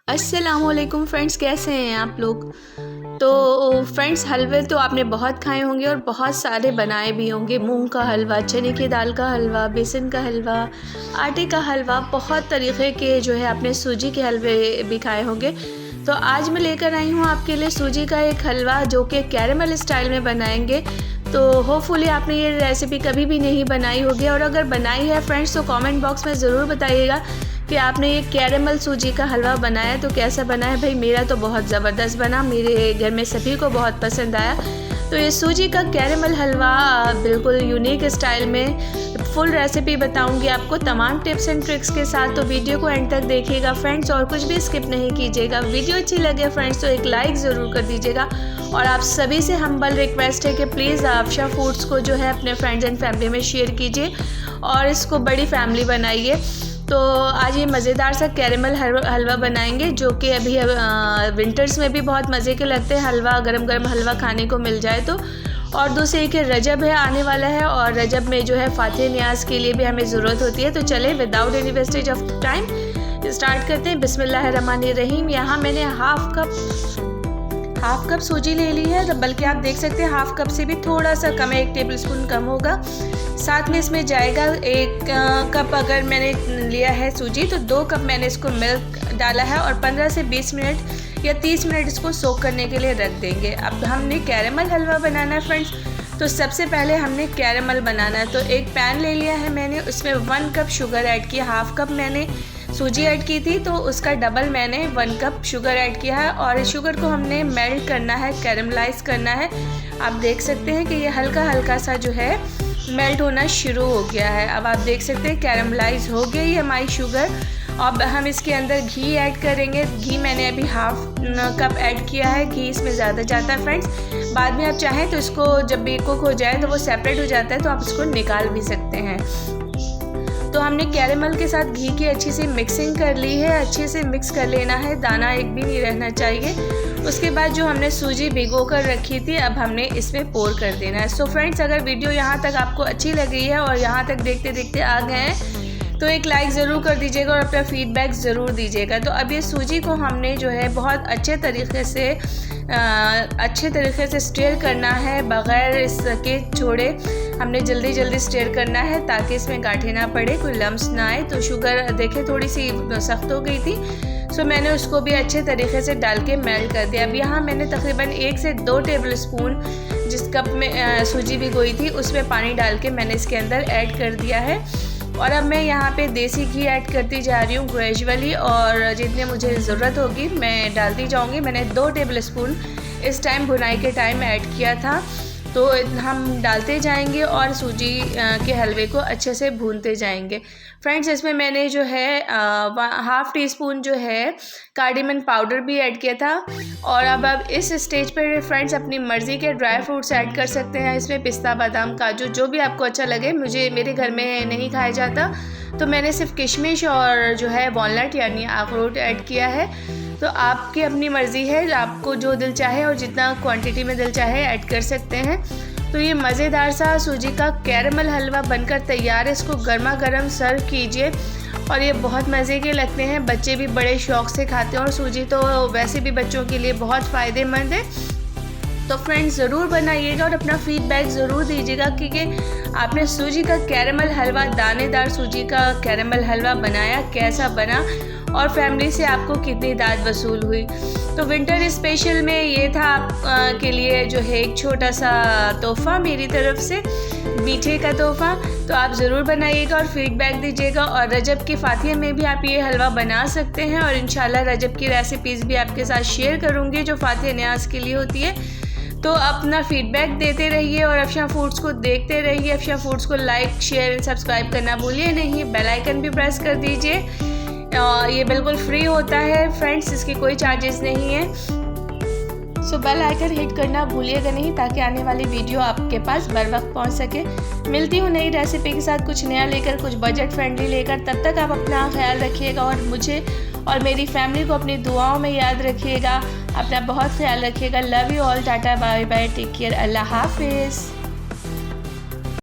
अस्सलामुअलैकुम फ्रेंड्स, कैसे हैं आप लोग। तो फ्रेंड्स, हलवे तो आपने बहुत खाए होंगे और बहुत सारे बनाए भी होंगे। मूंग का हलवा, चने की दाल का हलवा, बेसन का हलवा, आटे का हलवा, बहुत तरीक़े के जो है आपने सूजी के हलवे भी खाए होंगे। तो आज मैं लेकर आई हूँ आपके लिए सूजी का एक हलवा जो कि कैरेमल स्टाइल में बनाएंगे। तो होपफुली आपने ये रेसिपी कभी भी नहीं बनाई होगी, और अगर बनाई है फ्रेंड्स तो कमेंट बॉक्स में ज़रूर बताइएगा कि आपने ये कैरेमल सूजी का हलवा बनाया तो कैसा बना है। भाई मेरा तो बहुत ज़बरदस्त बना, मेरे घर में सभी को बहुत पसंद आया। तो ये सूजी का कैरेमल हलवा बिल्कुल यूनिक स्टाइल में फुल रेसिपी बताऊंगी आपको तमाम टिप्स एंड ट्रिक्स के साथ। तो वीडियो को एंड तक देखिएगा फ्रेंड्स, और कुछ भी स्किप नहीं कीजिएगा। वीडियो अच्छी लगे फ्रेंड्स तो एक लाइक ज़रूर कर दीजिएगा। और आप सभी से हम्बल रिक्वेस्ट है कि प्लीज़ आफ्शा फूड्स को जो है अपने फ्रेंड्स एंड फैमिली में शेयर कीजिए और इसको बड़ी फैमिली बनाइए। तो आज ये मज़ेदार सा कैरेमल हलवा बनाएंगे जो कि अभी विंटर्स में भी बहुत मज़े के लगते हैं। हलवा, गरम गरम हलवा खाने को मिल जाए तो। और दूसरे कि रजब है आने वाला है, और रजब में जो है फातिहा न्याज के लिए भी हमें ज़रूरत होती है। तो चले without any wastage of time start करते हैं। बिस्मिल्लाहिर्रहमानिर्रहीम। यहाँ मैंने हाफ कप सूजी ले ली है, बल्कि आप देख सकते हैं हाफ कप से भी थोड़ा सा कम है, 1 टेबल स्पून कम होगा। साथ में इसमें जाएगा 1 कप अगर मैंने लिया है सूजी तो 2 कप मैंने इसको मिल्क डाला है, और 15 से 20 मिनट या 30 मिनट इसको सोक करने के लिए रख देंगे। अब हमने कैरेमल हलवा बनाना है फ्रेंड्स, तो सबसे पहले हमने कैरेमल बनाना है। तो एक पैन ले लिया है मैंने, उसमें 1 कप शुगर ऐड किया। हाफ कप मैंने सूजी ऐड की थी तो उसका डबल मैंने 1 कप शुगर ऐड किया है, और शुगर को हमने मेल्ट करना है, कैरेमलाइज करना है। आप देख सकते हैं कि ये हल्का हल्का सा जो है मेल्ट होना शुरू हो गया है। अब आप देख सकते हैं कैरेमलाइज हो गई है हमारी शुगर। अब हम इसके अंदर घी ऐड करेंगे। घी मैंने अभी हाफ कप ऐड किया है। घी इसमें ज़्यादा जाता है फ्रेंड्स, बाद में आप चाहें तो इसको जब भी कुक हो जाए तो वो सेपरेट हो जाता है तो आप इसको निकाल भी सकते हैं। तो हमने कैरेमल के साथ घी की अच्छी से मिक्सिंग कर ली है, अच्छे से मिक्स कर लेना है, दाना एक भी नहीं रहना चाहिए। उसके बाद जो हमने सूजी भिगो कर रखी थी अब हमने इसमें पोर कर देना है। सो फ्रेंड्स, अगर वीडियो यहाँ तक आपको अच्छी लगी है और यहाँ तक देखते देखते आ गए हैं तो एक लाइक ज़रूर कर दीजिएगा और अपना फीडबैक ज़रूर दीजिएगा। तो अब ये सूजी को हमने जो है बहुत अच्छे तरीके से स्टीयर करना है, बग़ैर इसके छोड़े हमने जल्दी स्टीयर करना है ताकि इसमें गांठें ना पड़े, कोई लम्स ना आए। तो शुगर देखे थोड़ी सी सख्त हो गई थी, सो मैंने उसको भी अच्छे तरीके से डाल के मेल्ट कर दिया। अब यहाँ मैंने तकरीबन 1 से 2 टेबल स्पून जिस कप में सूजी भिगोई थी उसमें पानी डाल के मैंने इसके अंदर ऐड कर दिया है। और अब मैं यहाँ पे देसी घी ऐड करती जा रही हूँ ग्रेजुअली, और जितने मुझे ज़रूरत होगी मैं डालती जाऊँगी। मैंने 2 टेबल स्पून इस टाइम भुनाई के टाइम ऐड किया था, तो हम डालते जाएंगे और सूजी के हलवे को अच्छे से भूनते जाएंगे। फ्रेंड्स, इसमें मैंने जो है हाफ़ टी स्पून जो है कार्डेमन पाउडर भी ऐड किया था। और अब इस स्टेज पर फ्रेंड्स अपनी मर्ज़ी के ड्राई फ्रूट्स ऐड कर सकते हैं। इसमें पिस्ता, बादाम, काजू जो भी आपको अच्छा लगे। मेरे घर में नहीं खाया जाता तो मैंने सिर्फ किशमिश और जो है वॉलनट यानी अखरोट ऐड किया है। तो आपकी अपनी मर्ज़ी है, आपको जो दिल चाहे और जितना क्वांटिटी में दिल चाहे ऐड कर सकते हैं। तो ये मज़ेदार सा सूजी का कैरेमल हलवा बनकर तैयार है। इसको गर्मा गर्म सर्व कीजिए और ये बहुत मज़े के लगते हैं, बच्चे भी बड़े शौक़ से खाते हैं, और सूजी तो वैसे भी बच्चों के लिए बहुत फ़ायदेमंद है। तो फ्रेंड्स ज़रूर बनाइएगा और अपना फीडबैक ज़रूर दीजिएगा कि आपने सूजी का कैरेमल हलवा, दानेदार सूजी का कैरेमल हलवा बनाया, कैसा बना और फैमिली से आपको कितनी दाद वसूल हुई। तो विंटर स्पेशल में ये था आप के लिए जो है एक छोटा सा तोहफ़ा मेरी तरफ से, मीठे का तोहफ़ा। तो आप ज़रूर बनाइएगा और फीडबैक दीजिएगा। और रजब की फातिहा में भी आप ये हलवा बना सकते हैं, और इंशाल्लाह रजब की रेसिपीज़ भी आपके साथ शेयर करूँगी जो फातिहा न्याज के लिए होती है। तो अपना फीडबैक देते रहिए और अफशा फूड्स को देखते रहिए। अफशा फूड्स को लाइक, शेयर एंड सब्सक्राइब करना भूलिए नहीं। बेल आइकन भी प्रेस कर दीजिए। ये बिल्कुल फ्री होता है फ्रेंड्स, इसकी कोई चार्जेस नहीं है। सो बेल आइकन हिट करना भूलिएगा नहीं ताकि आने वाली वीडियो आपके पास बर वक्त पहुँच सके। मिलती हूँ नई रेसिपी के साथ, कुछ नया लेकर, कुछ बजट फ्रेंडली लेकर। तब तक आप अपना ख्याल रखिएगा और मुझे और मेरी फैमिली को अपनी दुआओं में याद रखिएगा। अपना बहुत ख्याल रखिएगा। Love you all. Tata, bye bye, take care, अल्लाह हाफिज़।